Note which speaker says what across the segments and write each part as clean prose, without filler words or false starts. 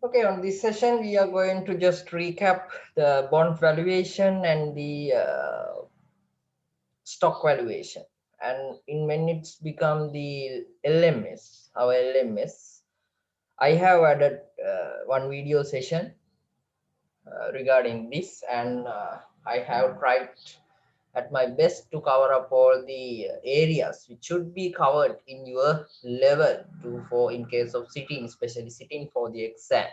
Speaker 1: Okay, on this session, we are going to just recap the bond valuation and the stock valuation. And in when it's become the LMS, our LMS, I have added one video session regarding this, and I have tried at my best to cover up all the areas which should be covered in your level to for in case of sitting, especially sitting for the exam.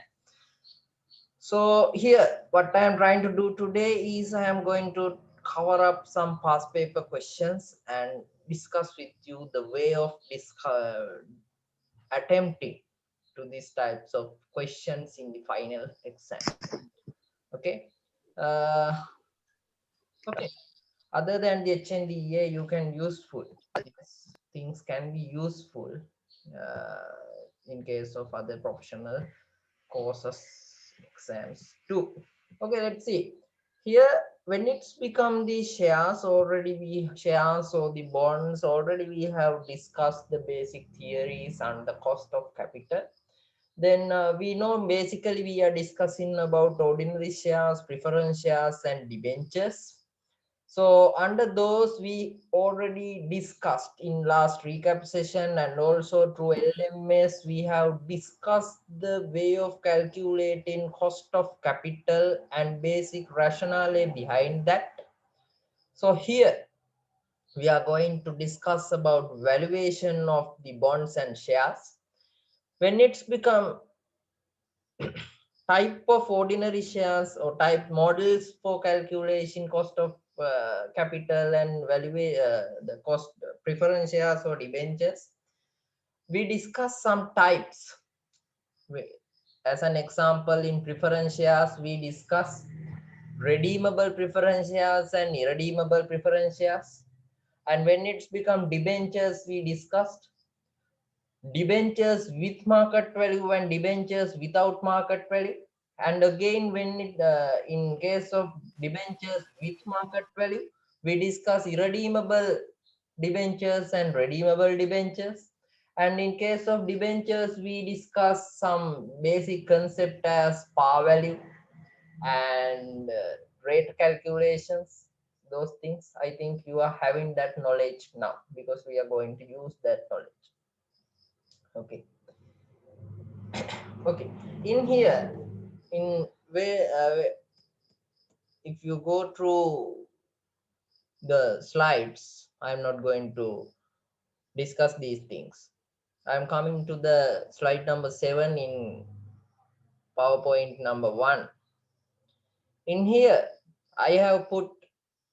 Speaker 1: So here, what I am trying to do today is I am going to cover up some past paper questions and discuss with you the way of attempting to these types of questions in the final exam. Okay. Uh, okay. Other than the HNDA, you can useful. Yes, things can be useful in case of other professional courses exams too. Okay, let's see here. When it's become the shares, already we shares or the bonds, already we have discussed the basic theories and the cost of capital. Then we know basically we are discussing about ordinary shares, preference shares and debentures. So under those, we already discussed in last recap session, and also through LMS, we have discussed the way of calculating cost of capital and basic rationale behind that. So here we are going to discuss about valuation of the bonds and shares. When it's become type of ordinary shares or type models for calculation cost of capital and value the cost preference shares or debentures, we discuss some types. As an example, in preference shares we discuss redeemable preference shares and irredeemable preference shares, and when it's become debentures we discussed debentures with market value and debentures without market value. And again, when it, in case of debentures with market value, we discuss irredeemable debentures and redeemable debentures. And in case of debentures, we discuss some basic concept as par value and rate calculations. Those things, I think you are having that knowledge now because we are going to use that knowledge. Okay. Okay, in here, in where if you go through the slides, I'm not going to discuss these things. I'm coming to the slide number 7 in PowerPoint number 1. In here, I have put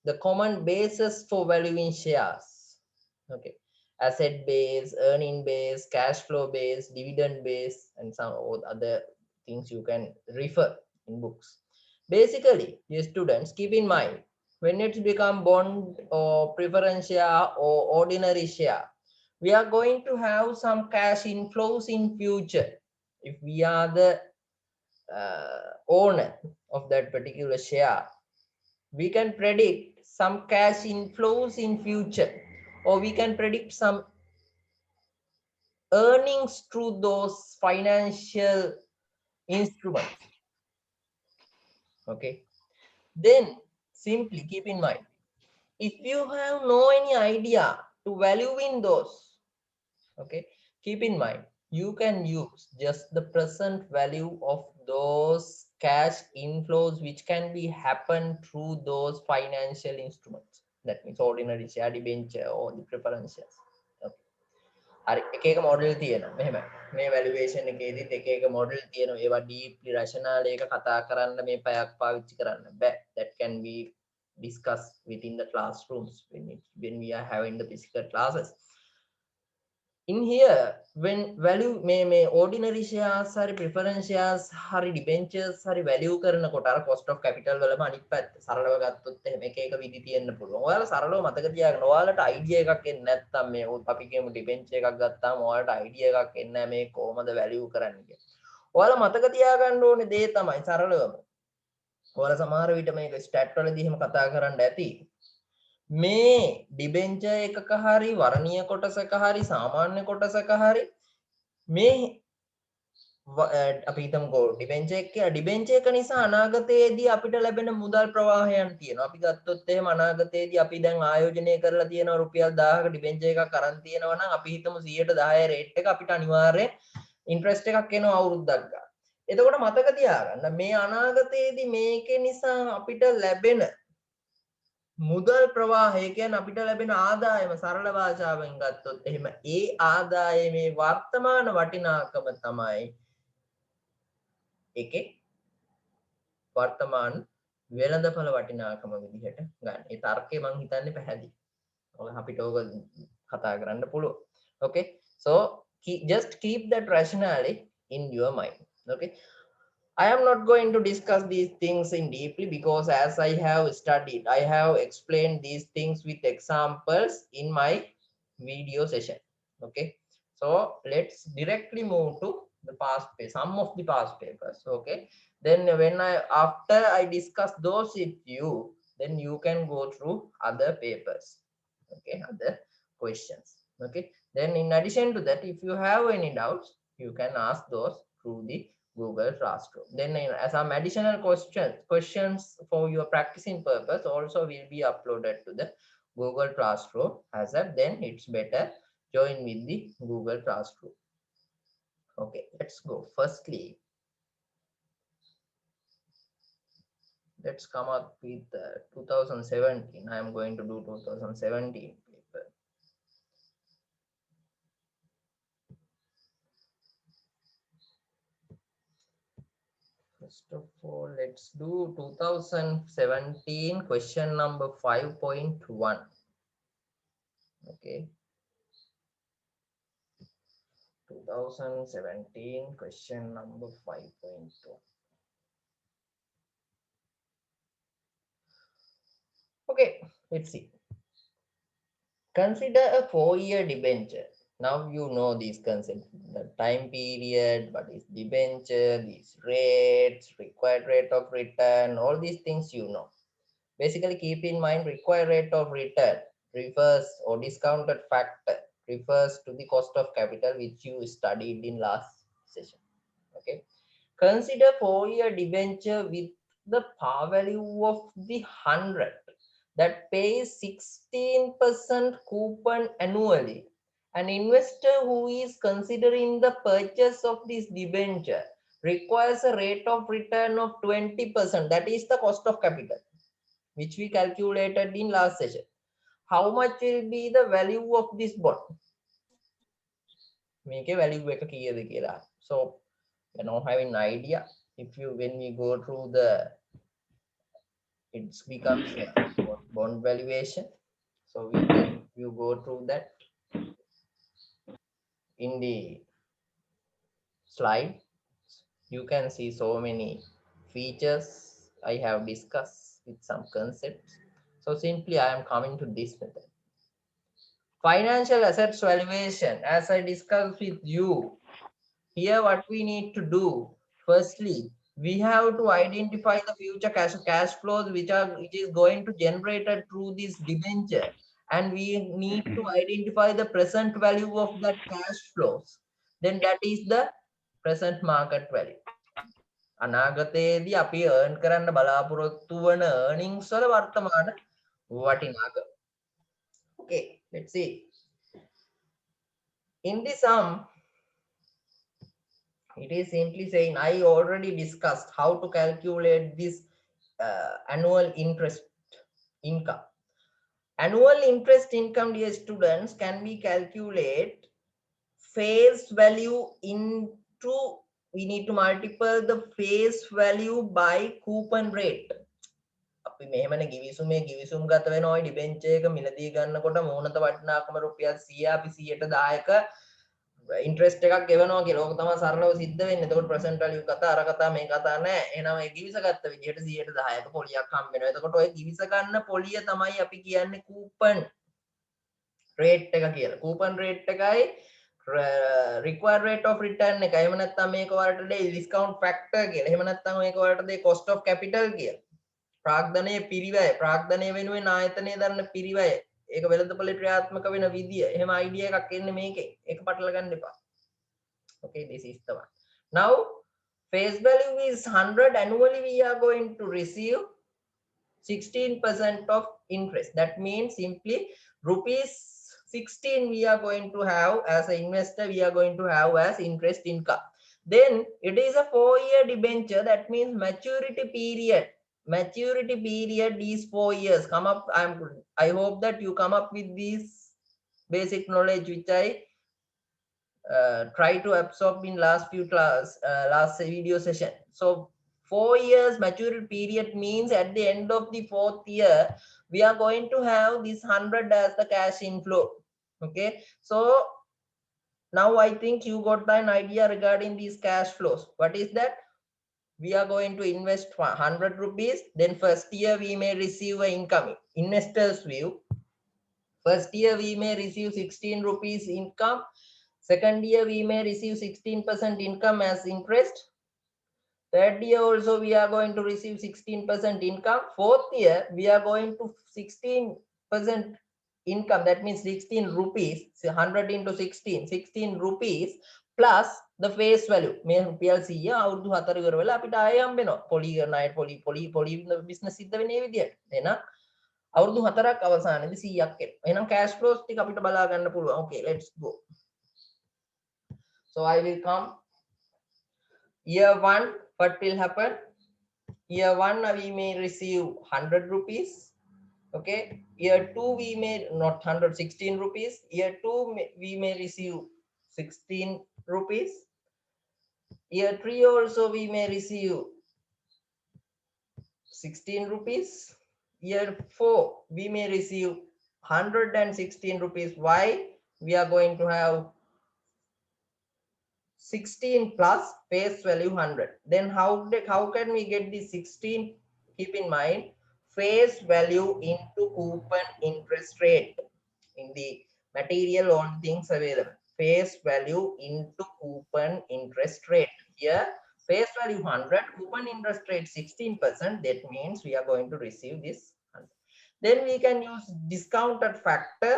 Speaker 1: the common basis for valuing shares. Okay, asset base, earning base, cash flow base, dividend base, and some other things you can refer in books. Basically, dear students, keep in mind when it's become bond or preference share or ordinary share, we are going to have some cash inflows in future. If we are the owner of that particular share, we can predict some cash inflows in future, or we can predict some earnings through those financial instruments. Okay, then simply keep in mind, if you have no any idea to value in those, okay, keep in mind you can use just the present value of those cash inflows which can be happen through those financial instruments. That means ordinary share, debenture or the preference shares. Okay. හරි එක එක model තියෙනවා මෙහෙම මේ වැලුවේෂන් එකේදීත් එක එක model තියෙනවා ඒවා ඩීප්ලි රෂනල් එක කතා කරන්න මේ පැයක් පාවිච්චි කරන්න බෑ that can be discussed within the classrooms when we are having the physical classes. In here, when value may ordinary shares hari preference shares hari debentures hari value කරනකොට අර cost of capital වලම අනිත් පැත්ත සරලව ගත්තොත් එහෙම එක එක විදි තියෙන්න පුළුවන්. ඔයාලා සරලව මතක තියාගන්න. ඔයාලට idea එකක් එන්නේ නැත්නම් මේ අපි කියමු debenture එකක් ගත්තාම ඔයාලට idea එකක් එන්නේ නැහැ මේ කොහොමද value කරන්නේ කියලා. ඔයාලා මතක තියාගන්න ඕනේ දේ තමයි සරලවම. ඔයාලා සමහර විට මේක stat වලදී එහෙම කතා කරන්න ඇති. මේ ඩිබෙන්චර් එකක හරි වරණීය කොටසක හරි සාමාන්‍ය කොටසක හරි මේ අපි හිතමුකෝ ඩිබෙන්චර් එක කියලා. ඩිබෙන්චර් එක නිසා අනාගතයේදී අපිට ලැබෙන මුදල් ප්‍රවාහයන් තියෙනවා. අපි ගත්තොත් එහෙම අනාගතයේදී අපි දැන් ආයෝජනය කරලා තියෙනවා රුපියල් 1000ක ඩිබෙන්චර් එකක් අරන් තියෙනවා නම් අපි හිතමු 110 රේට් එක අපිට අනිවාර්යෙන් ඉන්ට්‍රස්ට් එකක් එනවා අවුරුද්දක් ගාන. එතකොට මතක තියාගන්න මේ අනාගතයේදී මේකේ නිසා අපිට ලැබෙන මුදල් ප්‍රවාහය කියන්නේ අපිට ලැබෙන ආදායම සරල භාෂාවෙන් ගත්තොත් එහෙම ඒ ආදායමේ වර්තමාන වටිනාකම තමයි එකේ වර්තමාන වෙළඳපළ වටිනාකම විදිහට ගන්න. ඒ තර්කය මම හිතන්නේ පැහැදිලි. ඔය අපිට ඕක කතා කරන්න පුළුවන්. Okay, so just keep that rationale in your mind. Okay, I am not going to discuss these things in deeply because as I have studied, I have explained these things with examples in my video session. Okay, so let's directly move to the past paper, some of the past papers. Okay, then when after I discuss those with you, then you can go through other papers. Okay, other questions. Okay, then in addition to that, if you have any doubts, you can ask those through the Google Classroom. Then as some additional questions for your practicing purpose also will be uploaded to the Google Classroom as a, then it's better join with the Google Classroom. Okay, let's go. Firstly, let's come up with 2017. I am going to do 2017 paper. First of all, let's do 2017 question number 5.1. Okay, 2017 question number 5.2. Okay, let's see. Consider a 4-year debenture. Now you know these concepts, the time period, what is debenture, these rates, required rate of return, all these things you know. Basically keep in mind required rate of return refers, or discounted factor refers to the cost of capital which you studied in last session. Okay, consider 4-year debenture with the par value of the 100 that pays 16% coupon annually. An investor who is considering the purchase of this debenture requires a rate of return of 20%. That is the cost of capital, which we calculated in last session. How much will be the value of this bond? Make a value kiyada. So you know, having an idea, if you when we go through the, it becomes bond valuation. So we can, you go through that in the slide. You can see so many features I have discussed with some concepts. So simply I am coming to this method. Financial assets valuation, as I discussed with you, here what we need to do, firstly we have to identify the future cash flows which is going to generated through this debenture, and we need to identify the present value of that cash flows. Then that is the present market value. අනාගතයේදී අපි earn කරන්න බලාපොරොත්තු වන earnings වල වර්තමාන වටිනාකම. Okay, let's see. In the sum, it is simply saying, I already discussed how to calculate this annual interest income. Annual interest income, dear students, can be calculated face value into, we need to multiply the face value by coupon rate. අපි මෙහෙමනේ ගිවිසුම් ගත වෙන ඔය ඩිබෙන්චර් එක මිලදී ගන්නකොට මූණත වටිනාකම රුපියල් 100 අපි 110ක ඉන්ට්‍රස්ට් එකක් ගෙවනවා කියලා. ඕක තමයි සරලව සිද්ධ වෙන්නේ. එතකොට ප්‍රසන්ට් වැලියු කතා අර කතා මේ කතා නැහැ. එහෙනම් ඒ ගිවිස ගත්ත විදිහට 110ක පොලියක් හම්බ වෙනවා. එතකොට ඔය ගිවිස ගන්න පොලිය තමයි අපි කියන්නේ කූපන් රේට් එක කියලා. කූපන් රේට් එකයි required rate of return එක. එහෙම නැත්නම් මේක වලට දෙයි discount factor කියලා. එහෙම නැත්නම් මේක වලට දෙයි cost of capital කියලා. ප්‍රාග්ධනයේ පිරිවැය, ප්‍රාග්ධනය වෙනුවෙන් ආයතනයේ දරන පිරිවැය, ඒක වෙළඳපොලේ ක්‍රියාත්මක වෙන විදිය. එහෙම අයිඩියා එකක් එන්නේ මේකේ. ඒක පටල ගන්න එපා. Okay, this is the one. Now face value is 100. Annually we are going to receive 16% of interest. That means simply rupees 16 we are going to have as an investor, we are going to have as interest income. Then it is a 4-year debenture. That means maturity period is 4 years. Come up, I hope that you come up with this basic knowledge which I try to absorb in last video session. So 4 years maturity period means at the end of the 4th year we are going to have this 100 as the cash inflow. Okay, so now I think you got an idea regarding these cash flows. What is that? We are going to invest 100 rupees, then first year we may receive an income. Investors view, first year we may receive 16 rupees income. Second year we may receive 16% income as interest. Third year also we are going to receive 16% income. Fourth year we are going to 16% income. That means 16 rupees. 100 into 16 rupees plus the face value. මේ රුපියල් 100 අවුරුදු 4 ඉවර වෙලා අපිට ආයෙ හම්බෙනවා. පොලි කරන අය පොලි බිස්නස් සිද්ධ වෙන්නේ මේ විදියට. එහෙනම් අවුරුදු 4ක් අවසානයේදී 100ක් එනවා. එහෙනම් cash flows ටික අපිට බලා ගන්න පුළුවන්. Okay, let's go. So I will come. Year 1, what will happen? Year 1 we may receive 100 rupees. Okay, year 2 we may not 116 rupees. Year 2 we may receive 16 rupees. Year 3 also we may receive 16 rupees. Year 4 we may receive 116 rupees. Why? We are going to have 16 plus face value 100. Then how can we get the 16? Keep in mind face value into coupon interest rate in the material on things available. Face value into coupon interest rate. Here face value 100, coupon interest rate 16%. That means we are going to receive this 100. Then we can use discounted factor.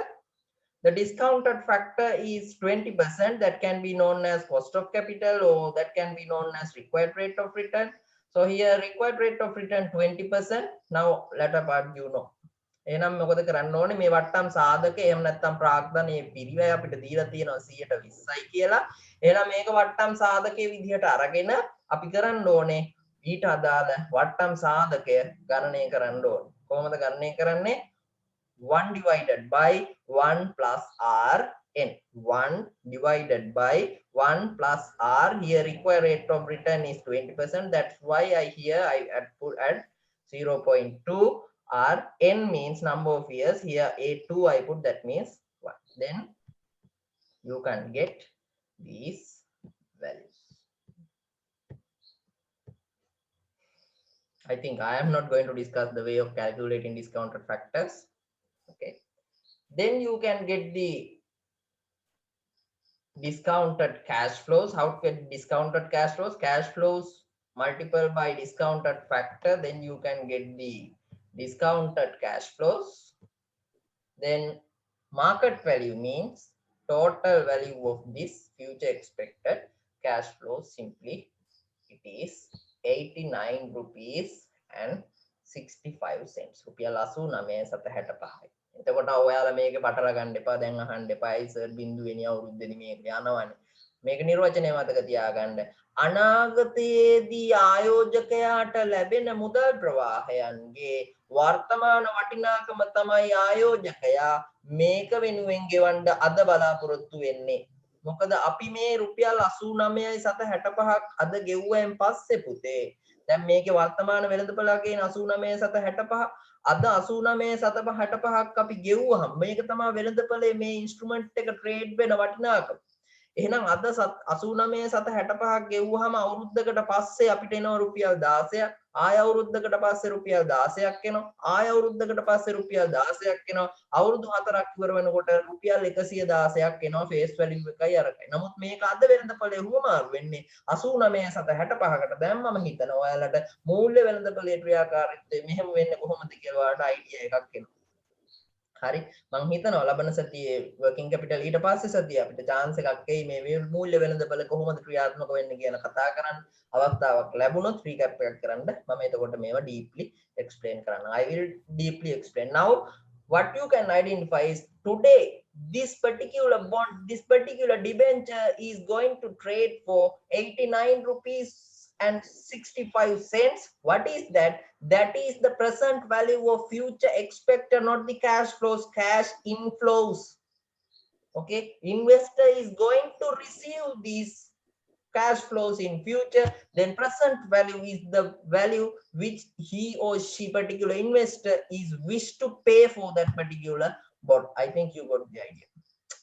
Speaker 1: The discounted factor is 20%. That can be known as cost of capital, or that can be known as required rate of return. So here required rate of return 20%. Now latter part you know. එහෙනම් මොකද කරන්න ඕනේ? මේ වට්ටම් සාධක එහෙම නැත්නම් ප්‍රාග්ධනයේ පිරිවැය අපිට දීලා තියෙනවා 120යි කියලා. එහෙනම් මේක වට්ටම් සාධකයේ විදිහට අරගෙන අපි කරන්න ඕනේ ඊට අදාළ වට්ටම් සාධකය ගණනය කරන්න ඕනේ. කොහොමද ගණනය කරන්නේ? 1 divided by 1 plus r n. 1 divided by 1 plus r. Here required rate of return is 20%. That's why I put at 0.2. r n means number of years. Here a2 I put, that means 1. Then you can get these values. I think I am not going to discuss the way of calculating discounted factors. Okay, then you can get the discounted cash flows. How to get discounted cash flows? Cash flows multiplied by discounted factor, then you can get the discounted cash flows. Then market value means total value of this future expected cash flow. Simply it is 89 rupees and 65 cents. රුපියල් 89.65. එතකොට ඔයාලා මේක පටල ගන්න එපා. දැන් අහන්න එපා. Sir බිඳුවෙනි අවුරුද්දේදී මේක යනවනේ. මේක නිර්වචනය මතක තියාගන්න. අනාගතයේදී ආයෝජකයාට ලැබෙන මුදල් ප්‍රවාහයන්ගේ වර්තමාන වටිනාකම තමයි ආයෝජකයා මේක වෙනුවෙන් ගෙවන්න අද බලාපොරොත්තු වෙන්නේ. මොකද අපි මේ රුපියල් 89.65ක් අද ගෙවුවෙන් පස්සේ පුතේ දැන් මේකේ වර්තමාන වෙළඳපළගේ 89.65 අද 89.65ක් අපි ගෙවුවහම මේක තමයි වෙළඳපළේ මේ ඉන්ස්ට්‍රුමන්ට් එක ට්‍රේඩ් වෙන වටිනාකම. එහෙනම් අද 89.65ක් ගෙවුවහම අවුරුද්දකට පස්සේ අපිට එනවා රුපියල් 16ක්. ආය අවුරුද්දකට පස්සේ රුපියල් 16ක් එනවා. ආය අවුරුද්දකට පස්සේ රුපියල් 16ක් එනවා. අවුරුදු 4ක් ඉවර වෙනකොට රුපියල් 116ක් එනවා ෆේස් වැලියු එකයි අරකයි. නමුත් මේක අද වෙළඳපළේ හුවමාරු වෙන්නේ 89.65කට. දැන් මම හිතනවා ඔයාලට මූල්‍ය වෙළඳපළේ ක්‍රියාකාරීත්වය මෙහෙම වෙන්නේ කොහොමද කියලා ඔයාලට අයිඩියා එකක් එනවා. හරි මං හිතනවා ලබන සතියේ working capital ඊට පස්සේ සතිය අපිට chance එකක් එයි මේ මූල්‍ය වෙළඳපොළ කොහොමද ක්‍රියාත්මක වෙන්නේ කියන කතා කරන්න අවස්ථාවක් ලැබුණොත් recap එකක් කරන්න මම එතකොට මේවා deeply explain කරන්න I will deeply explain now what you can identify is today this particular bond this particular debenture is going to trade for 89 rupees and 65 cents. What is that? That is the present value of future expected, not the cash flows, cash inflows. Okay, investor is going to receive these cash flows in future, then present value is the value which he or she particular investor is wish to pay for that particular bond. I think you got the idea.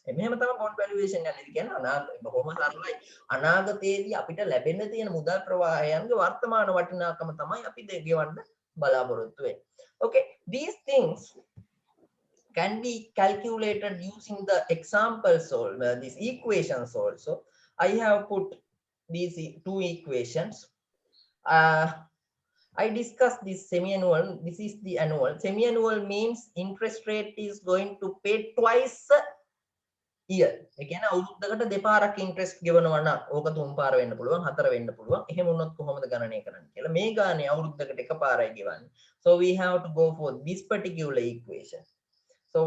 Speaker 1: මෙහෙම තමයි bond වැලියුේෂන් යන්නේ කියන්නේ අනාගතේ බොහොම සරලයි අනාගතයේදී අපිට ලැබෙන්න තියෙන මුදල් ප්‍රවාහයන්ගේ වර්තමාන වටිනාකම තමයි අපි ගෙවන්න බලාපොරොත්තු වෙන්නේ. Okay, these things can be calculated using the examples or these equations also. I have put these two equations. I discussed this semi-annual. This is the annual. Semi-annual means interest rate is going to pay twice year. ඒ කියන්නේ අවුරුද්දකට දෙපාරක් interest ගෙවනවා නම් ඕක තුන් පාර වෙන්න පුළුවන් හතර වෙන්න පුළුවන්. එහෙම වුණොත් කොහොමද ගණනය කරන්නේ කියලා. මේ ගානේ අවුරුද්දකට එකපාරයි ගෙවන්නේ. So we have to go for this particular equation. So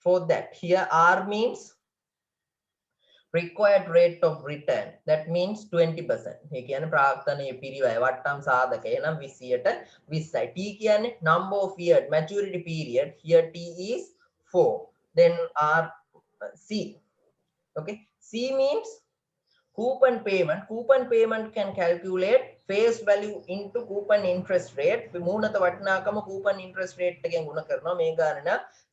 Speaker 1: for that here R means required rate of return. That means 20%. ඒ කියන්නේ ප්‍රාර්ථනීය පිරිවැය වට්ටම් සාධකය නම් 20ට 20යි. T කියන්නේ number of year maturity period. Here T is 4. Then R C. Okay, C means coupon payment. Coupon payment can calculate face value into coupon interest rate. මූණත වටිනාකම coupon interest rate එකෙන් ගුණ කරනවා මේ ගානන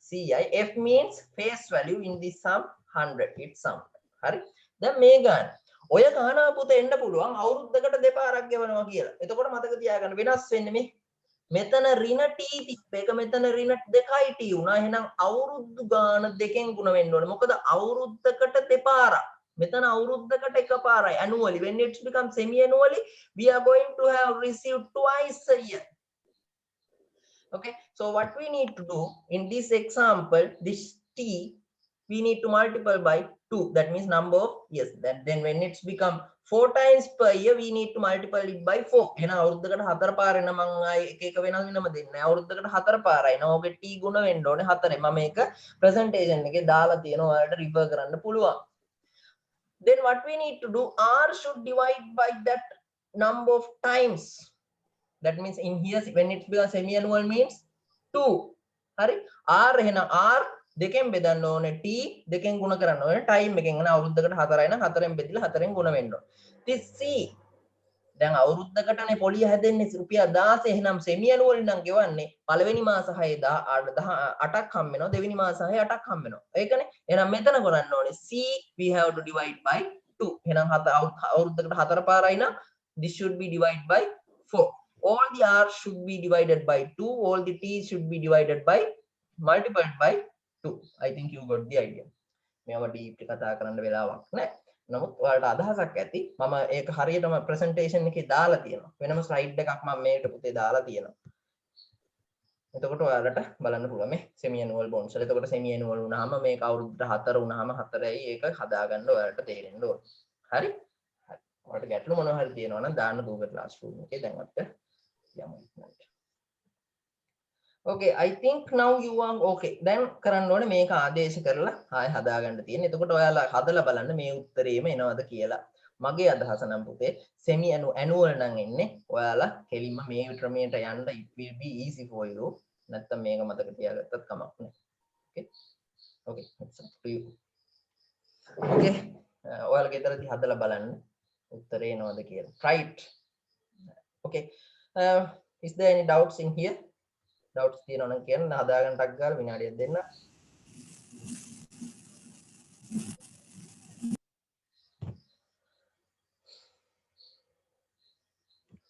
Speaker 1: CI. F means face value in this sum 100. It's sum. හරි. දැන් මේ ගාන ඔය ගාන පුත එන්න පුළුවන් අවුරුද්දකට දෙපාරක් ගෙවනවා කියලා. එතකොට මතක තියාගන්න වෙනස් වෙන්නේ මේ මෙතන ඍණ t තිබ්බ එක මෙතන ඍණ 2යි t වුණා. එහෙනම් අවුරුදු ගාන දෙකෙන් ගුණ වෙන්න ඕනේ. මොකද අවුරුද්දකට දෙපාරක්. මෙතන අවුරුද්දකට එකපාරයි. annually when it becomes semi annually we are going to have received twice a year. Okay, so what we need to do in this example, this t we need to multiply by 2. That means number of years. Then when it's become 4 times per year, we need to multiply it by 4. එහෙනම් අවුරුද්දකට 4 පාරේ නම් මම ආයේ එක එක වෙනස් වෙනම දෙන්නේ නැහැ. අවුරුද්දකට 4 පාරයි. නෝ ඔගේ t ගුණ වෙන්න ඕනේ 4. මම මේක presentation එකේ දාලා තියෙනවා. ඔයාලට refer කරන්න පුළුවන්. Then what we need to do, R should divide by that number of times. That means in here when it becomes semi annual means 2. හරි? R එහෙනම් R දෙකෙන් බෙදන්න ඕනේ t දෙකෙන් ගුණ කරන්න ඕනේ ටයිම් එකෙන් යන අවුරුද්දකට 4යි නම් 4ෙන් බෙදලා 4ෙන් ගුණ වෙන්න ඕනේ. this c දැන් අවුරුද්දකටනේ පොලිය හැදෙන්නේ රුපියල් 16 එහෙනම් සෙමි ඇනුවල් නම් ගෙවන්නේ පළවෙනි මාස 6 8ක් හම්බ වෙනවා දෙවෙනි මාස 6 8ක් හම්බ වෙනවා. ඒකනේ. එහෙනම් මෙතන කරන්න ඕනේ c we have to divide by 2. එහෙනම් අවුරුද්දකට 4 පාරයි නම් this should be divided by 4. all the r should be divided by 2. all the t should be divided by multiplied by 2. I think you got the idea. මේව deeply කතා කරන්න වෙලාවක් නැහැ. නමුත් ඔයාලට අදහසක් ඇති. මම ඒක හරියටම ප්‍රසන්ටේෂන් එකේ දාලා තියෙනවා. වෙනම ස්ලයිඩ් එකක් මම මේකට පුතේ දාලා තියෙනවා. එතකොට ඔයාලට බලන්න පුළුවන් මේ semi annual bonds වල. එතකොට semi annual වුණාම මේක අවුරුද්දට 4 වුණාම 4යි ඒක හදාගන්න ඔයාලට තේරෙන්න ඕන. හරි? හරි. ඔයාලට ගැටලු මොනවා හරි තියෙනවා නම් දාන්න Google Classroom එකේ දැන් අපිට යමු. Okay, I think now you are okay. Then කරන්න ඕනේ මේක ආදේශ කරලා ආයෙ හදාගන්න තියෙන. එතකොට ඔයාලා හදලා බලන්න මේ උත්තරේම එනවද කියලා. මගේ අදහස නම් පුතේ semi annual නම් එන්නේ. ඔයාලා කෙලින්ම මේ ක්‍රමයට යන්න it will be easy for you. නැත්තම් මේක මතක තියාගත්තත් කමක් නැහැ. Okay. Okay, it's up to you. Okay. ඔයාලා ගෙදරදී හදලා බලන්න උත්තරේ එනවද කියලා. Right. Okay. Is there any doubts in here? doubts තියෙනවා නම් කියන්න හදාගන්න ටක් ගාලා විනාඩියක් දෙන්න.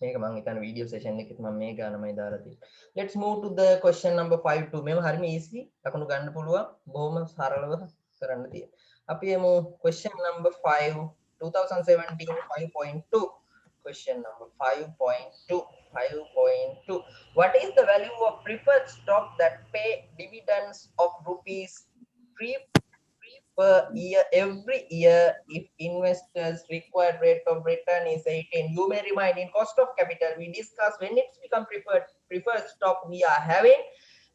Speaker 1: මේක මම හිතන්නේ වීඩියෝ සෙෂන් එකෙත් මම මේ ගානමයි දාලා තියෙන්නේ. Let's move to the question number 5 2. මේව හරිම easy. ලකුණු ගන්න පුළුවන්. බොහොම සරලව කරන්න තියෙන. අපි යමු question number 5 2017 5.2. question number 5.2. 5.2. What is the value of preferred stock that pay dividends of rupees 3 per year every year if investors required rate of return is 18? You may remind in cost of capital we discussed when it's become preferred stock we are having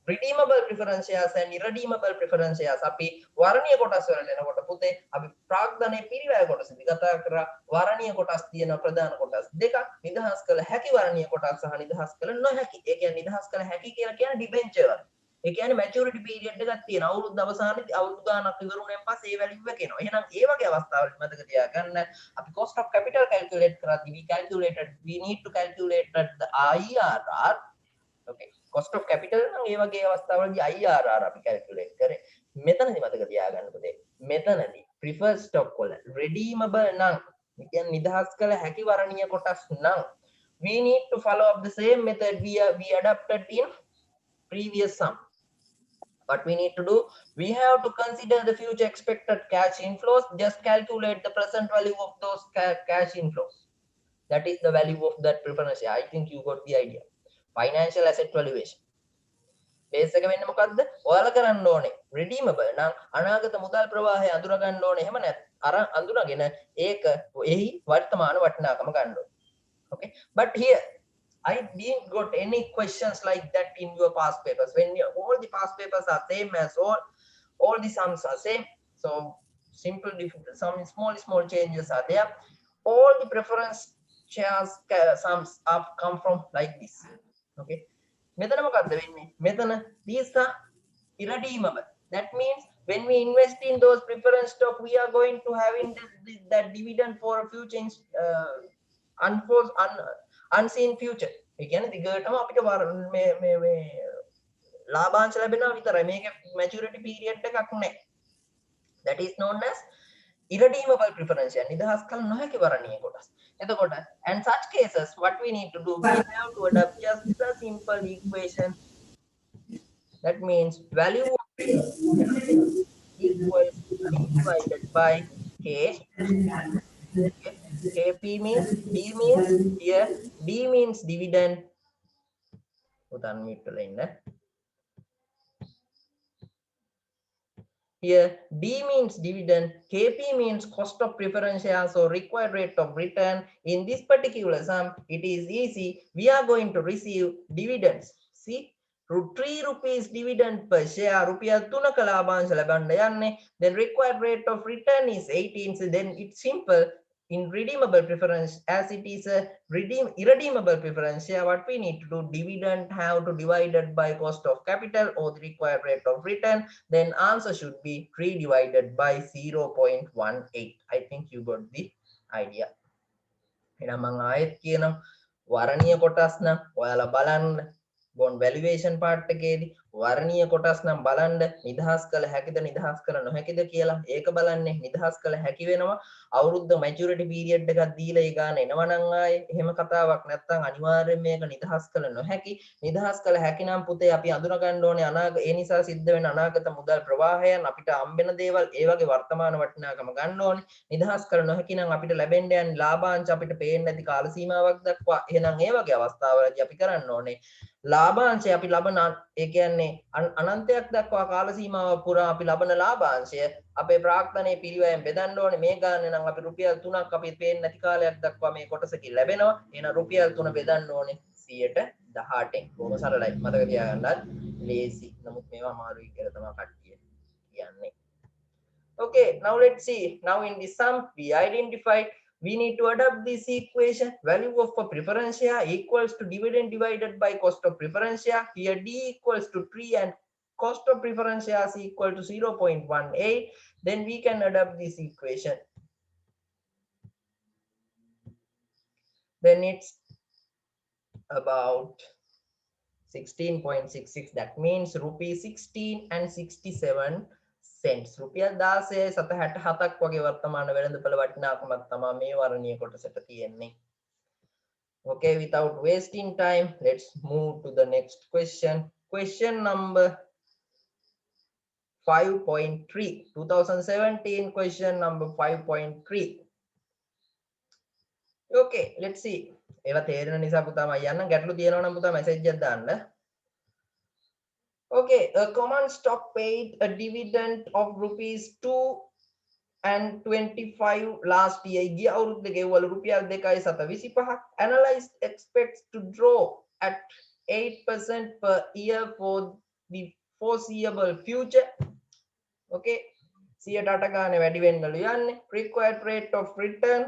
Speaker 1: redeemable preference shares and irredeemable preference shares. අපි වර්ණීය කොටස් වලට එනකොට පුතේ අපි ප්‍රාග්ධනයේ පිරිවැය කොටසදී කතා කරා වර්ණීය කොටස් තියෙන ප්‍රධාන කොටස් දෙකක් නිදහස් කළ හැකි වර්ණීය කොටස් සහ නිදහස් කළ නොහැකි. ඒ කියන්නේ නිදහස් කළ හැකි කියලා කියන්නේ ඩිබෙන්චර්. ඒ කියන්නේ මැචියුරිටි පීරියඩ් එකක් තියෙනවා. අවුරුද්ද අවසානයේදී අවුරුදු ගාණක් ඉවරුණෙන් පස්සේ ඒ වැලියු එක එනවා. එහෙනම් ඒ වගේ අවස්ථාවලදී මතක තියාගන්න අපි cost of capital calculate කරද්දී we need to calculate the IRR. Okay, cost of capital නම් ඒ වගේ අවස්ථාවලදී IRR අපි calculate කරේ. මෙතනදී මතක තියාගන්න පුතේ. මෙතනදී preferred stock වල redeemable නම් ඒ කියන්නේ නිදහස් කළ හැකි වර්ණීය කොටස් නම් we need to follow up the same method we adopted in previous sum. What we need to do, we have to consider the future expected cash inflows. Just calculate the present value of those cash inflows. That is the value of that preference share. I think you got the idea. Financial asset valuation. Base එක වෙන්නේ මොකද්ද? ඔයාලා කරන්න ඕනේ redeemable නම් අනාගත මුදල් ප්‍රවාහය අඳුර ගන්න ඕනේ. එහෙම නැත් අර අඳුනගෙන ඒක එහි වර්තමාන වටිනාකම ගන්න ඕනේ. Okay, but here I didn't got any questions like that in your past papers. When all the past papers are same as all the sums are same. So simple some small changes are there. All the preference shares sums have come from like this. Okay. මෙතන මොකද්ද වෙන්නේ? මෙතන these are irredeemable. That means when we invest in those preference stock, we are going to have in that dividend for a future unseen future. ඒ කියන්නේ දිගටම අපිට මේ ලාභාංශ ලැබෙනවා විතරයි. මේක maturity period එකක් නැහැ. That is known as irredeemable preference share. නිදහස් කළ නොහැකි වර්ණීය කොටස්. එතකොට and such cases what we need to do, we have to adopt just a simple equation. That means value of equals D divided by K. KP means D means here D means dividend. Here D means dividend, KP means cost of preference shares or required rate of return. In this particular sum, it is easy. We are going to receive dividends. See, 3 rupees dividend per share, rupiah 3 ලාභාංශ ලබන්න යන්නේ. Then required rate of return is 18. So then it's simple. In redeemable preference, as it is a irredeemable preference share, what we need to do, dividend have to divide it by cost of capital or the required rate of return. Then answer should be 3 divided by 0.18. I think you got the idea. එහෙනම් මම ආයෙත් කියනවා වර්ණීය කොටස් නම් ඔයාලා බලන්න bond valuation part එකේදී වර්ණීය කොටස් නම් බලන්න නිදහස් කළ හැකිද නිදහස් කළ නොහැකිද කියලා ඒක බලන්නේ නිදහස් කළ හැකි වෙනවා අවුරුද්ද maturity period එකක් දීලා ඒ ගාන එනවා නම් ආයේ එහෙම කතාවක් නැත්නම් අනිවාර්යයෙන් මේක නිදහස් කළ නොහැකි නිදහස් කළ හැකි නම් පුතේ අපි අඳුන ගන්න ඕනේ ඒ නිසා සිද්ධ වෙන අනාගත මුදල් ප්‍රවාහයන් අපිට හම්බෙන දේවල් ඒ වගේ වර්තමාන වටිනාකම ගන්න ඕනේ නිදහස් කළ නොහැකි නම් අපිට ලැබෙන්න යන ලාභාංශ අපිට පේන්නේ නැති කාල සීමාවක් දක්වා එහෙනම් ඒ වගේ අවස්ථාවලදී අපි කරන්න ඕනේ ලාභාංශය අපි ලබන ඒ කියන්නේ අනන්තයක් දක්වා කාල සීමාව පුරා අපි ලබන ලාභාංශය අපේ ප්‍රාග්ධනයේ පිරිවැයෙන් බෙදන්න ඕනේ මේ ගානේ නම් අපි රුපියල් 3ක් අපි පේන්නේ නැති කාලයක් දක්වා මේ කොටසකින් ලැබෙනවා එහෙනම් රුපියල් 3 බෙදන්න ඕනේ 118න් බොහොම සරලයි මතක තියාගන්නත් ලේසි නමුත් මේවා අමාරුයි කියලා තමයි කට්ටිය කියන්නේ okay now let's see now in this sum we identified we need to adopt this equation value of a preference share equals to dividend divided by cost of preference share here D equals to 3 and cost of preference share is equal to 0.18 then we can adopt this equation then it's about 16.66 that means rupees 16 and 67 cents රුපියල් 16.67ක් වගේ වර්තමාන වෙළඳපොළ වටිනාකමක් තමයි මේ වර්ණීය කොටසට තියෙන්නේ. Okay, without wasting time, let's move to the next question. Question number 5.3. 2017 question number 5.3. Okay, let's see. ඒවා තේරෙන නිසා පුතා මම යන්නම් ගැටලු තියෙනවා නම් පුතා මැසේජ් එකක් දාන්න. Okay, a common stock paid a dividend of rupees 2.25 last year. ගිය අවුරුද්දේ ගෙවවලු රුපියල් 2.25. Analyst expects to draw at 8% per year for the foreseeable future. Okay, 108 ගානේ වැඩි වෙන්නලු යන්නේ. Required rate of return.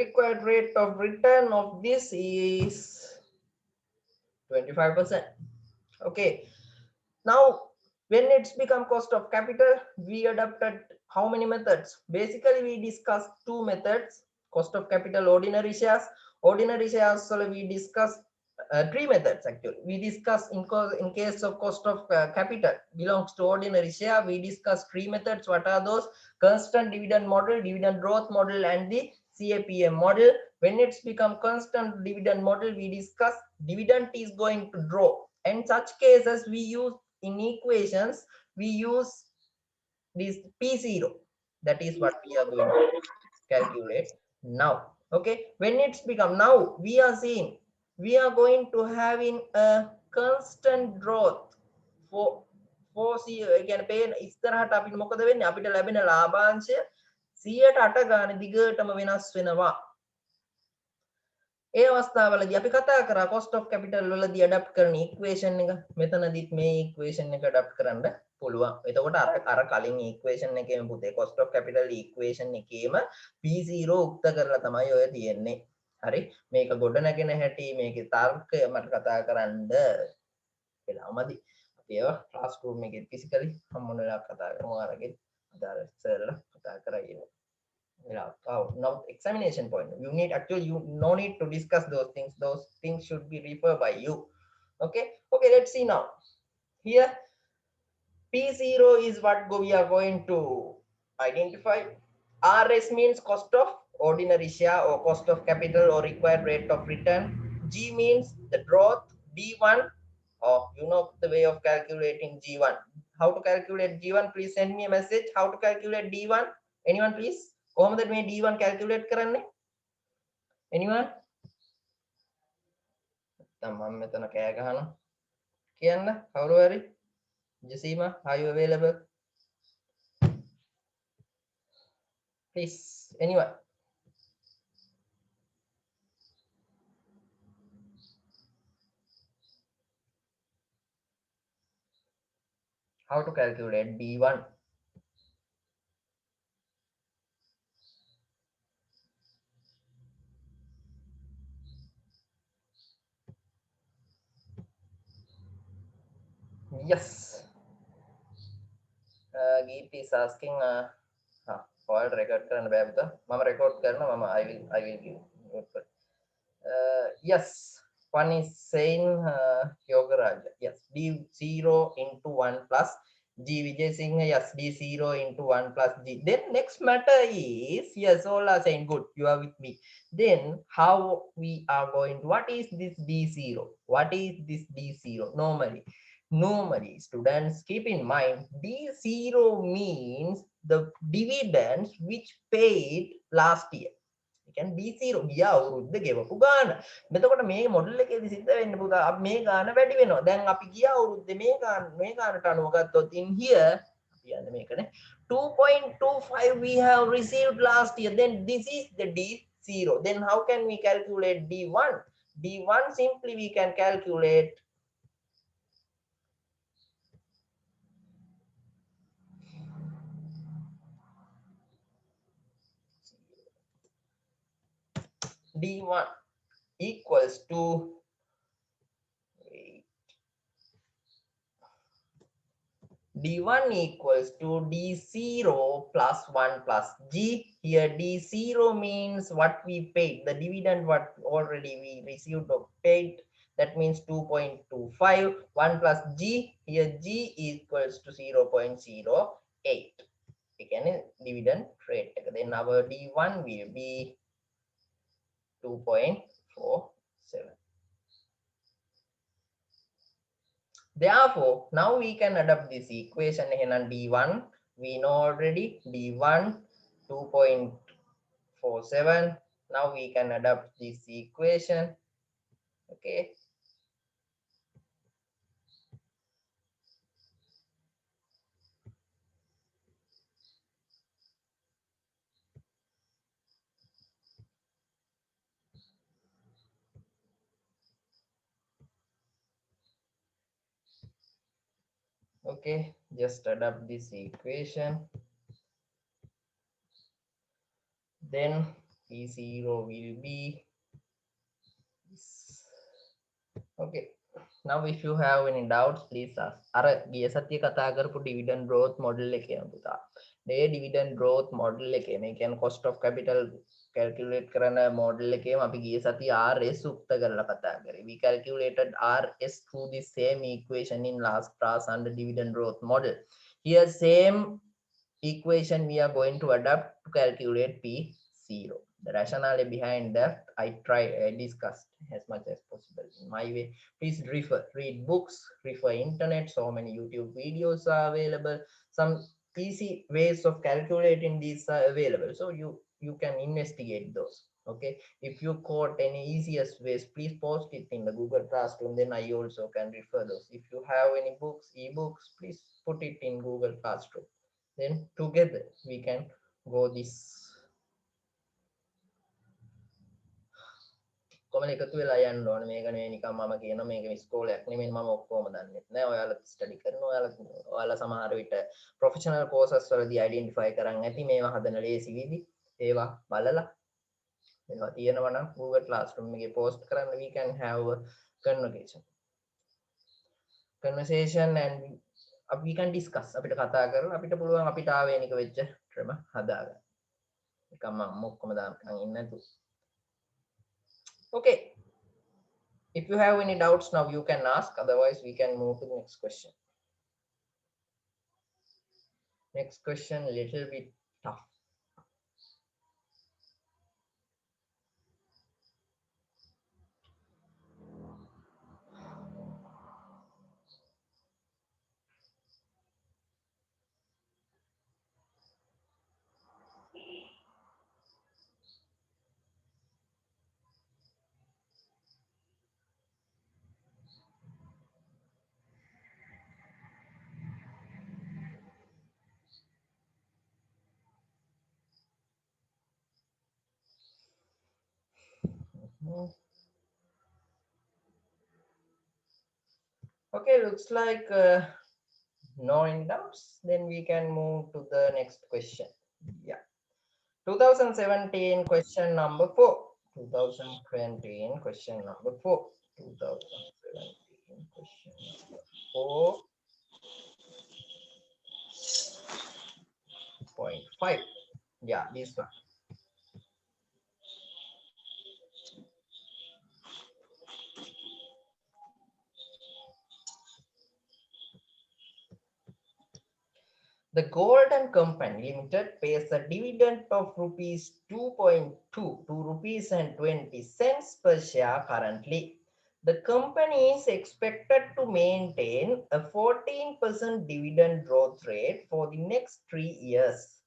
Speaker 1: Required rate of return of this is 25%. Okay, now when it's become cost of capital, we adopted how many methods? Basically we discussed two methods: cost of capital, ordinary shares. Ordinary shares, so we discussed three methods actually. We discussed in case of cost of capital belongs to ordinary share, we discussed three methods. What are those? Constant dividend model, dividend growth model, and the CAPM model. When it's become constant dividend model, we discuss dividend is going to draw. In such cases, we use in equations, we use this P0. That is what we are going to calculate now. Okay, when it's become, now we are seeing we are going to having a constant growth for කියන්නේ පේන ඉස්සරහට අපිට මොකද වෙන්නේ? අපිට ලැබෙන ලාභාංශය 108 ගානේ දිගටම වෙනස් වෙනවා. ඒ අවස්ථාවලදී අපි කතා කරා cost of capital වලදී adapt කරන equation එක. මෙතනදිත් මේ equation එක adapt කරන්න පුළුවන්. එතකොට අර කලින් equation එකේම පුතේ cost of capital equation එකේම P0 උක්ත කරලා තමයි ඔය තියෙන්නේ. හරි, මේක ගොඩ නැගෙන හැටි, මේකේ තර්කය මට කතා කරන්න වෙලාවමදි. අපි ඒවා classroom එකේ physically හම්බුන වෙලාවක කතා කරමු. අරගෙන අදාළ සර්ලා කතා කරගෙන. Now examination point, you need actually, you no need to discuss those things should be referred by you. Okay, let's see now. Here P0 is what we are going to identify. RS means cost of ordinary share or cost of capital or required rate of return. G means the growth. D1, or you know the way of calculating G1. How to calculate G1? Please send me a message. How to calculate D1? Anyone please? කොහොමද මේ D1 calculate කරන්නේ? Anyone? නැත්නම් මම මෙතන කෑ ගහනවා. කියන්න කවුරු හරි? Jasima, are you available? Please, anyone? How to calculate D1? Yes. Geet is asking, call record කරන්න බෑ පුතා. මම record කරනවා. I will give. Yes. One is saying Yogaraj. Yes. D0 into 1 plus G. Vijay Singh. Yes. D0 into 1 plus G. Then next matter is, yes, all are saying good. You are with me. Then how we are going to, what is this D0? What is this D0? Normally, students, keep in mind, D0 means the dividends which paid last year. You can D0 ගිය අවුරුද්ද ගෙවපු ගාන. මෙතකොට මේ model එකේදී සිද්ධ වෙන්නේ පුතා අපි මේ ගාන වැඩි වෙනවා. දැන් අපි ගිය අවුරුද්දේ මේ ගානට අනුව ගත්තොත් in here කියන්නේ මේකනේ 2.25 we have received last year. Then this is the D0. Then how can we calculate D1? D1 simply we can calculate D1 equals to D1 equals to D0 plus 1 plus G. Here D0 means what we paid, the dividend what already we received or paid. That means 2.25. 1 plus G. Here G equals to 0.08. Again, dividend rate. Then our D1 will be 2.47. Therefore, now we can adopt this equation. D1 we know already. D1 2.25 0.47. Now we can adapt this equation. Okay. Okay, just adapt this equation. Then P0 will be this. Okay. Now if you have any doubts, please ask. අර ගිය සතියේ කතා කරපු dividend growth model එකේ පුතා. මේ dividend growth model එකේ මේ කියන්නේ cost of capital calculate කරන model එකේම අපි ගිය සතියේ RS උක්ත කරලා කතා කරේ. We calculated RS through the same equation in last class under dividend growth model. Here same equation we are going to adapt to calculate P0. The rationale behind that I discussed as much as possible in my way. Please read books, refer internet. So many YouTube videos are available. Some easy ways of calculating these are available. So you can investigate those. Okay. If you caught any easiest ways, please post it in the Google Classroom. Then I also can refer those. If you have any books, ebooks, please put it in Google Classroom. Then together we can go this. කොමල එකතු වෙලා යන්න ඕනේ මේක නෙවෙයි නිකන් මම කියන මේක ඉස්කෝලයක් නෙමෙයි මම ඔක්කොම දන්නෙත් නෑ ඔයාලා ස්ටඩි කරනවා ඔයාලා සමහර විට ප්‍රොෆෙෂනල් කෝසස් වලදී අයිඩෙන්ටිෆයි කරන් ඇති මේවා හදන ලේසි විදි ඒවා බලලා මේවා තියෙනවා නම් Google Classroom එකේ post කරන්න we can have a conversation and we can discuss අපිට කතා කරලා අපිට පුළුවන් අපිට ආවේනික වෙච්ච ක්‍රම හදාගන්න නිකන් මම ඔක්කොම දාන්න ඉන්නේ නැතු. Okay, if you have any doubts now you can ask, otherwise we can move to the next question. Next question a little bit tough. Okay, looks like no any doubts. Then we can move to the next question. Yeah, 2017 question number 4. 2017 question number 4. 2017 question number 4.5. Yeah, this one. The Golden Company Limited pays a dividend of rupees 2.2 to rupees and 20 cents per share currently. The company is expected to maintain a 14% dividend growth rate for the next 3 years.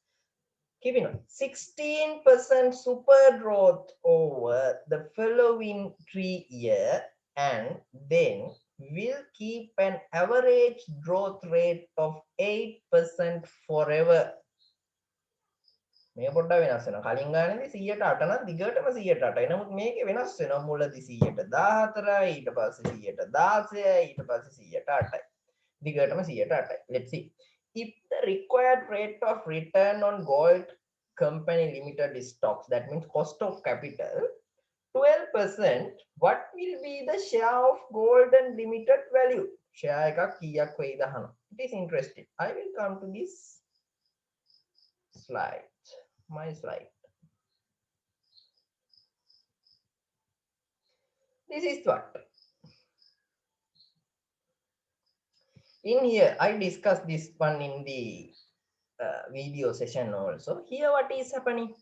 Speaker 1: Keep in mind, 16% super growth over the following 3 years, and then will keep an average growth rate of 8% forever. මේ පොඩ්ඩක් වෙනස් වෙනවා. කලින් ගානේදී 100ට 8 නම් දිගටම 100ට 8යි. නමුත් මේකේ වෙනස් වෙනවා. මුලදී 114යි, ඊට පස්සේ 116යි, ඊට පස්සේ 108යි. දිගටම 108යි. Let's see. If the required rate of return on Gold Company Limited stocks, that means cost of capital, 12%, what will be the share of Golden Limited value? Share එකක් කීයක් වෙයිද අහනවා. It is interesting. I will come to this slide. My slide. This is what? In here, I discussed this one in the video session also. Here, what is happening?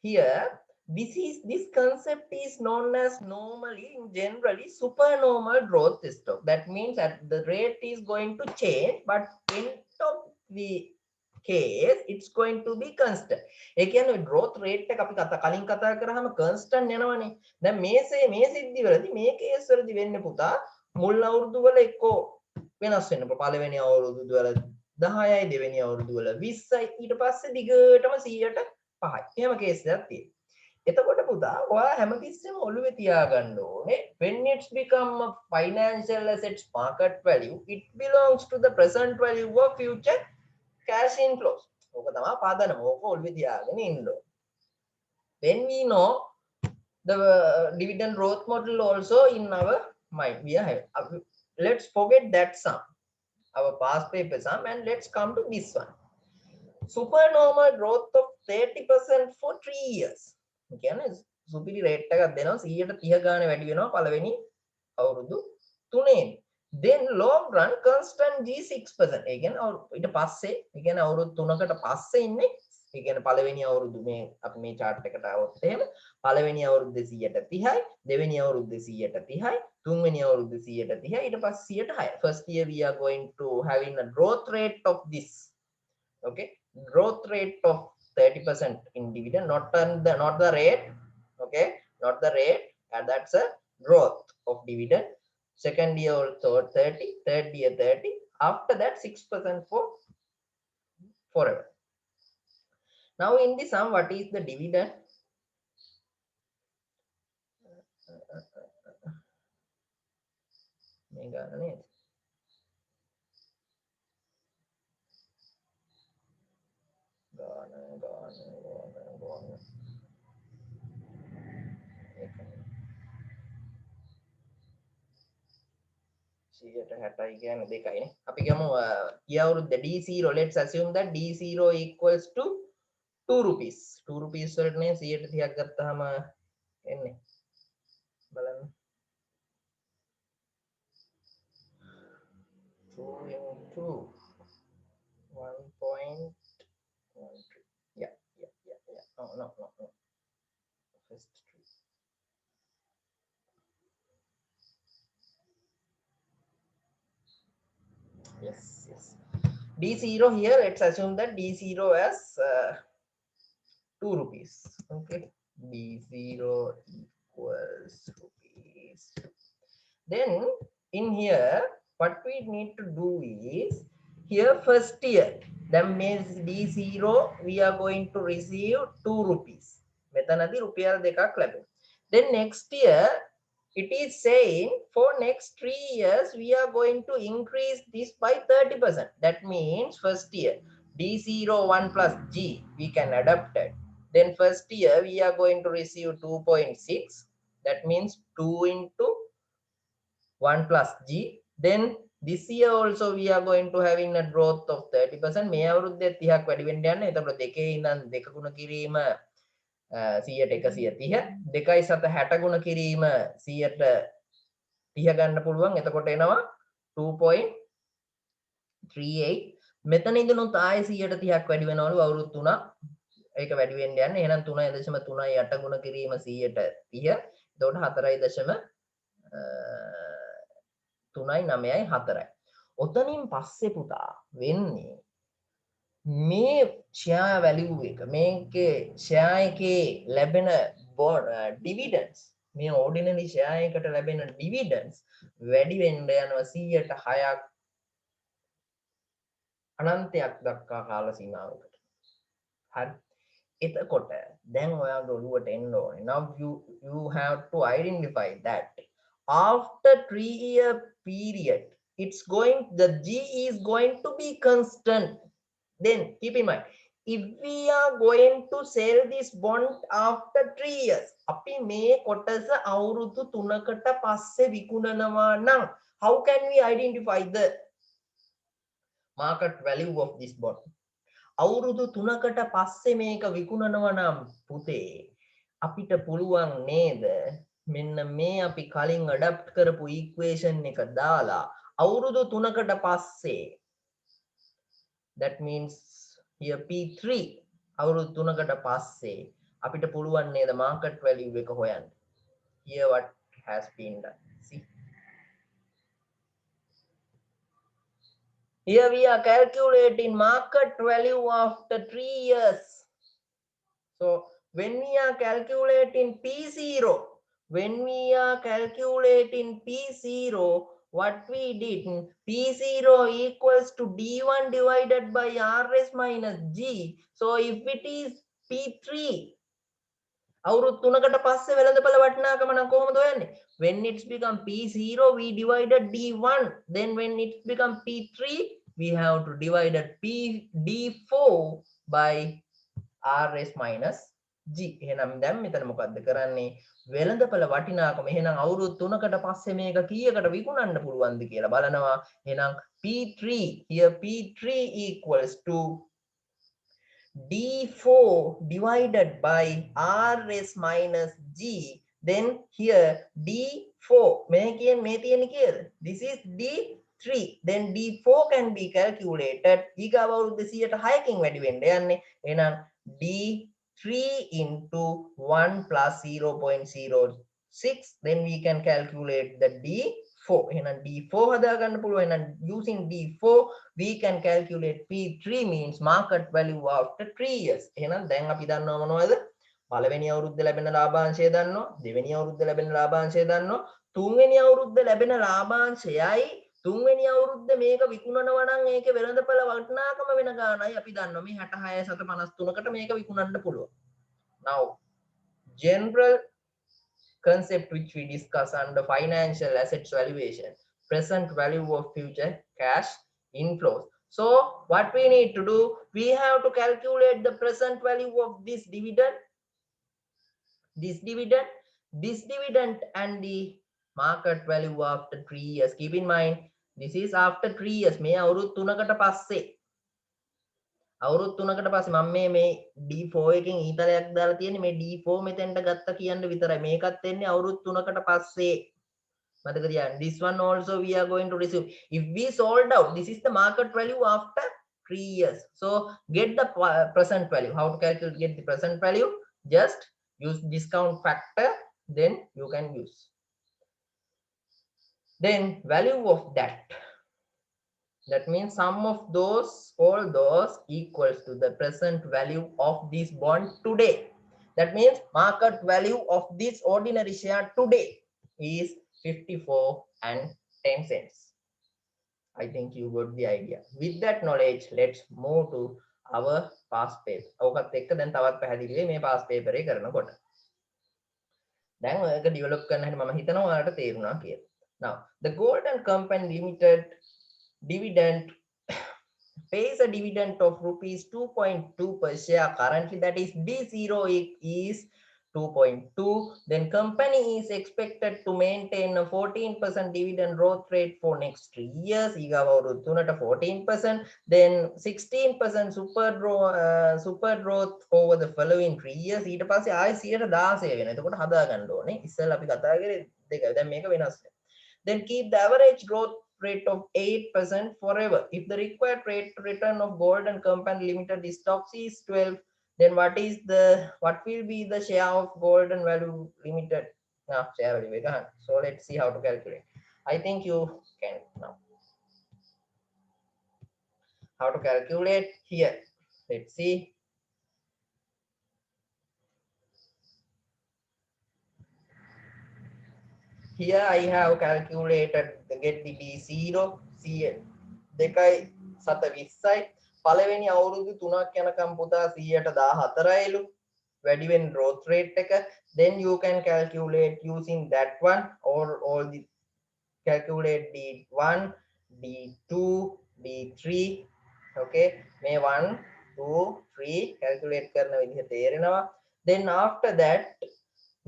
Speaker 1: Here, this concept is known as normally, generally, supernormal growth stock. That means that the rate is going to change, but end of the case it's going to be constant. ඒ කියන්නේ growth rate එක අපි කලින් කතා කරාම constant යනවනේ. දැන් මේ සිද්ධි වලදී මේ කේස් වලදී වෙන්නේ පුතා මුල් අවුරුදු වල එක්කෝ වෙනස් වෙන්න පළවෙනි අවුරුදු වල 10යි දෙවෙනි අවුරුදු වල 20යි ඊට පස්සේ දිගටම 105යි. එහෙම කේස් එකක් තියෙනවා. එතකොට පුතා ඔයා හැමතිස්සෙම ඔළුවේ තියාගන්න ඕනේ when it's become a financial assets market value it belongs to the present value of future cash inflows. ඕක තමයි පාදනම. ඕක ඔළුවේ තියාගෙන ඉන්න ඕනේ. When we know the dividend growth model also in our mind we are having. Let's forget that sum, our past paper sum, and let's come to this one. Supernormal growth of 30% for 3 years. කියන්නේ සුපිරි rate එකක් දෙනවා 130 ගානේ වැඩි වෙනවා පළවෙනි අවුරුදු 3ෙන්. then long run constant G 6%. ඒ කියන්නේ ඊට පස්සේ ඒ කියන්නේ අවුරුදු 3කට පස්සේ ඉන්නේ ඒ කියන්නේ පළවෙනි අවුරුදු මේ අපි මේ chart එකට આવොත් එහෙම පළවෙනි අවුරුද්ද 130යි දෙවෙනි අවුරුද්ද 130යි තුන්වෙනි අවුරුද්ද 130යි ඊට පස්සේ 106. first year we are going to having a growth rate of this, okay, growth rate of 30% in dividend, not the rate, okay, not the rate, and that's a growth of dividend. Second year also 30, third year 30, after that 6% for forever. Now in the sum, what is the dividend? කියන්නේ දෙකයිනේ. අපි ගමු ඊවුරුද්ද D0. Let's assume that D0 equals to 2 rupees. 2 rupees වලටනේ 130ක් ගත්තාම එන්නේ. බලන්න. 2 into 1.13. Yeah. No. First tree. Yes. D0 here, let's assume that D0 as 2 rupees. Okay. D0 equals rupees. Then in here, what we need to do is, here first year, that means D0, we are going to receive 2 rupees. මෙතනදී රුපියල් 2ක් ලැබෙනවා. Then next year, it is saying for next 3 years, we are going to increase this by 30%. That means first year, D01 plus G, we can adapt it. Then first year, we are going to receive 2.6. That means 2 into 1 plus G. Then this year also we are going to having a growth of 30%. මේ අවුරුද්දේ 30ක් වැඩි වෙන්න යනවා. එතකොට දෙකේ ඉඳන් දෙක ගුණ කිරීම 100ට 130. 2යි 7 60 ගුණ කිරීම 100ට 30 ගන්න පුළුවන්. එතකොට එනවා 2.38. මෙතන ඉඳනුත් ආයෙ 100ට 30ක් වැඩි වෙනවලු අවුරුදු 3ක්. ඒක වැඩි වෙන්න යන්නේ. එහෙනම් 3.38 ගුණ කිරීම 100ට 30. එතකොට 4.394යි. ඔතනින් පස්සේ පුතා වෙන්නේ මේ share value එක මේකේ share එකේ ලැබෙන dividends මේ ordinary share එකට ලැබෙන dividends වැඩි වෙන්න යනවා 106ක් අනන්තයක් දක්වා කාල සීමාවකට. හරි. එතකොට දැන් ඔයාගේ ඔළුවට එන්න ඕනේ. Now you have to identify that after 3-year period the G is going to be constant. Then keep in mind, if we are going to sell this bond after 3 years, අපි මේ කොටස අවුරුදු 3කට පස්සේ විකුණනවා නම් how can we identify the market value of this bond? අවුරුදු 3කට පස්සේ මේක විකුණනවා නම් පුතේ අපිට පුළුවන් නේද මෙන්න මේ අපි කලින් අඩැප්ට් කරපු ඉක්වේෂන් එක දාලා අවුරුදු 3කට පස්සේ, that means here P3 අවුරුදු 3කට පස්සේ අපිට පුළුවන් නේද market value එක හොයන්න. Here what has been done. See, Here we are calculating market value after 3 years. So when we are calculating P0, what we did, P0 equals to D1 divided by RS minus G. So if it is P3, අවුරුදු 3කට පස්සේ වෙළඳපළ වටිනාකම නම් කොහොමද හොයන්නේ? When it's become P0 we divided D1, then when it's become P3 we have to divide D4 by RS minus G. එහෙනම් දැන් මෙතන මොකද්ද කරන්නේ? වෙළඳපළ වටිනාකම එහෙනම් අවුරුදු 3කට පස්සේ මේක කීයකට විකුණන්න පුළුවන්ද කියලා බලනවා. එහෙනම් P3, here P3 equals to D4 divided by RS minus G. Then here D4 this is D3, then D4 can be calculated ඊගාව අවුරුද්ද 106කින් වැඩි වෙන්න යන්නේ. එහෙනම් D3 into 1 plus 0.06, then we can calculate the D4. එහෙනම් D4 හදාගන්න පුළුවන්. එහෙනම් using D4 we can calculate P3 means market value after 3 years. එහෙනම් දැන් අපි දන්නවා මොනවද? පළවෙනි අවුරුද්ද ලැබෙන ලාභාංශය දන්නවා, දෙවෙනි අවුරුද්ද ලැබෙන ලාභාංශය දන්නවා, තුන්වෙනි අවුරුද්ද ලැබෙන ලාභාංශයයි තුන්වෙනි අවුරුද්ද මේක විකුණනවා නම් ඒකේ වෙළඳපළ වටිනාකම වෙන ගානයි අපි දන්නවා. මේ 66.53කට මේක විකුණන්න පුළුවන්. Now general concept which we discuss under financial assets valuation, present value of future cash inflows. So what we need to do, we have to calculate the present value of this dividend and the market value after 3 years. Keep in mind this is after 3 years. මේ අවුරුදු 3කට පස්සේ මම මේ D4 එකෙන් ඊතරයක් දාලා තියෙන්නේ. මේ D4 මෙතෙන්ට ගත්ත කියන්න විතරයි. මේකත් එන්නේ අවුරුදු 3කට පස්සේ. මතක තියාගන්න. This one also we are going to receive. If we sold out, this is the market value after 3 years. So get the present value. How to calculate, get the present value? Just use discount factor, then you can use. Then value of that. That means sum of all those equals to the present value of this bond today. That means market value of this ordinary share today is 54.10. I think you got the idea. With that knowledge, let's move to our past paper. ඕකත් එක්ක දැන් තවත් පැහැදිලි වෙයි මේ past paper එක කරනකොට. දැන් ඔයක develop කරන්න හැටි මම හිතනවා ඔයාලට තේරුණා කියලා. Now, the Golden Company Limited dividend pays a dividend of rupees 2.2 per share. Currently that is D0 is 2.2. Then company is expected to maintain a 14% dividend growth rate for next 3 years. ඊගාව අවුරුදු 3ට 14%. Then 16% super growth over the following 3 years. ඊට පස්සේ ආයෙ 116 වෙනවා. එතකොට හදා ගන්න ඕනේ. ඉස්සෙල්ලා අපි කතා කරේ දෙක. දැන් මේක වෙනස්. Then keep the average growth rate of 8% forever. If the required rate return of Golden Company Limited stocks is 12, then what will be the share of Golden Value Limited? Share value. So let's see how to calculate. I think you can now. How to calculate here? Let's see. Here I have calculated to get the D0 CL 2.720යි පළවෙනි අවුරුදු 3ක් යනකම් පුතා 114යිලු වැඩි වෙන growth rate එක. Then you can calculate using that one or all the calculate D1 D2 D3. okay, මේ 1 2 3 calculate කරන විදිහ තේරෙනවා. Then after that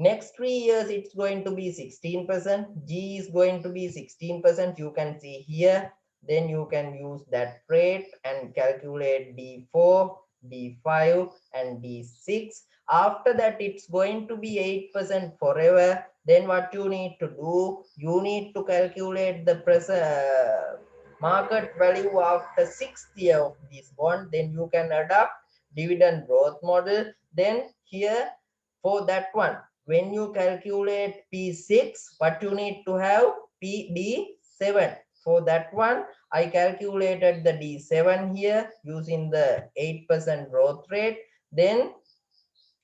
Speaker 1: next 3 years it's going to be 16%. G is going to be 16%. You can see here. Then you can use that rate and calculate D4, D5 and D6. After that it's going to be 8% forever. Then what you need to do, you need to calculate the market value after 6th year of this bond. Then you can adopt dividend growth model. Then here for that one, when you calculate P6, what you need to have? PD7. For that one, I calculated the D7 here using the 8% growth rate. Then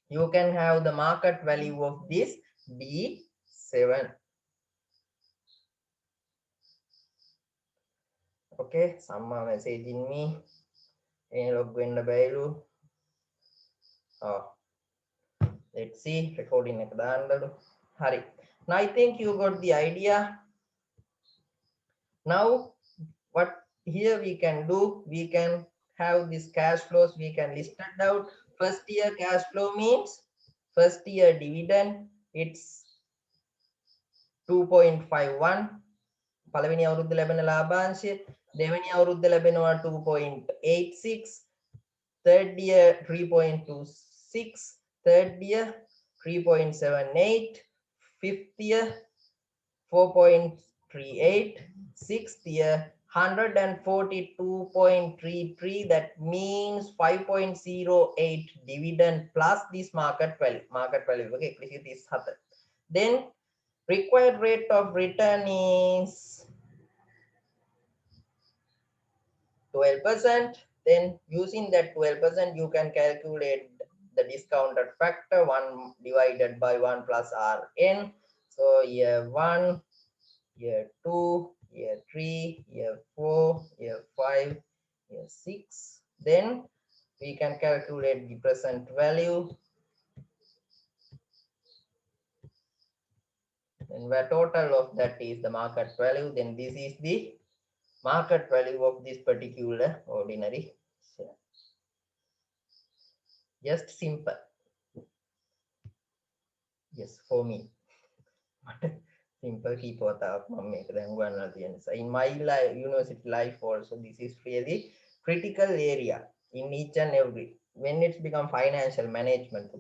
Speaker 1: you can have the market value of this D7. Okay, someone messaging me. Log in the value. Oh, let's see. Recording. Hurry. Now I think you got the idea. Now what here we can do, we can have these cash flows, we can list it out. First year cash flow means first year dividend, it's 2.51. පළවෙනි අවුරුද්ද ලැබෙන ලාභාංශය, දෙවෙනි අවුරුද්ද ලැබෙනවා 2.86, third year 3.26, third year 3.78, fifth year 4.38, sixth year 142.33. That means 5.08 dividend plus this market value. Okay, this. Then required rate of return is 12%. Then using that 12%, you can calculate the discounted factor 1 divided by 1 plus Rn. So year 1, year 2, year 3, year 4, year 5, year 6. Then we can calculate the present value. And where total of that is the market value, then this is the market value of this particular ordinary share. Just simple. Yes, for me. Simple key in my life, university life also, this is really critical area in each and every. When it's become financial management,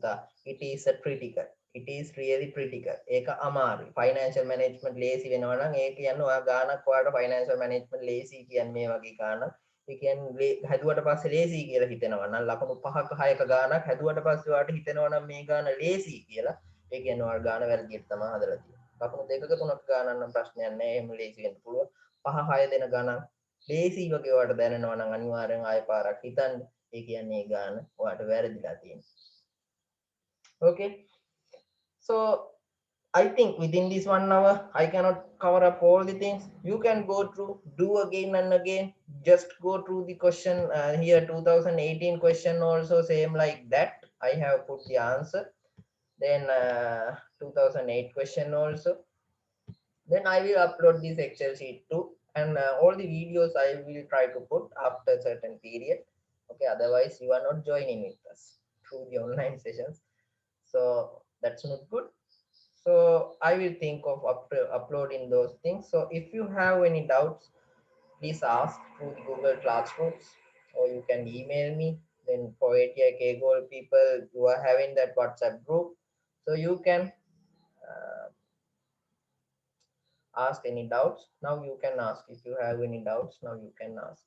Speaker 1: it is a critical. It is really critical. Eka amari financial management lazy වෙනවා නම් ඒ කියන්නේ ඔයා ගානක් ඔයාලට financial management lazy කියන්නේ මේ වගේ ගානක්. ඒ කියන්නේ හැදුවට පස්සේ lazy කියලා හිතෙනවා නම් ලකුණු 5ක 6ක ගානක් හැදුවට පස්සේ ඔයාලට හිතෙනවා නම් මේ ගාන lazy කියලා. ඒ කියන්නේ ඔයාලා ගාන වැරදියට තමයි හදලා තියෙන්නේ. ලකුණු 2ක 3ක ගානක් නම් ප්‍රශ්නයක් නැහැ. එහෙම lazy වෙන්න පුළුවන්. 5 6 දෙන ගානක් lazy වගේ ඔයාලට දැනෙනවා නම් අනිවාර්යෙන් ආයෙ පාරක් හිතන්න. ඒ කියන්නේ ඒ ගාන ඔයාලට වැරදිලා තියෙනවා. Okay. So I think within this 1 hour, I cannot cover up all the things. You can go through, do again and again. Just go through the question here, 2018 question also same like that. I have put the answer. Then 2008 question also. Then I will upload this Excel sheet too. And all the videos I will try to put after a certain period. Okay, otherwise you are not joining with us through the online sessions. So that's not good. So I will think of uploading those things. So if you have any doubts, please ask through the Google Classrooms, or you can email me. Then for ATIK Gold people, you are having that WhatsApp group, so you can ask any doubts. Now you can ask if you have any doubts. Now you can ask.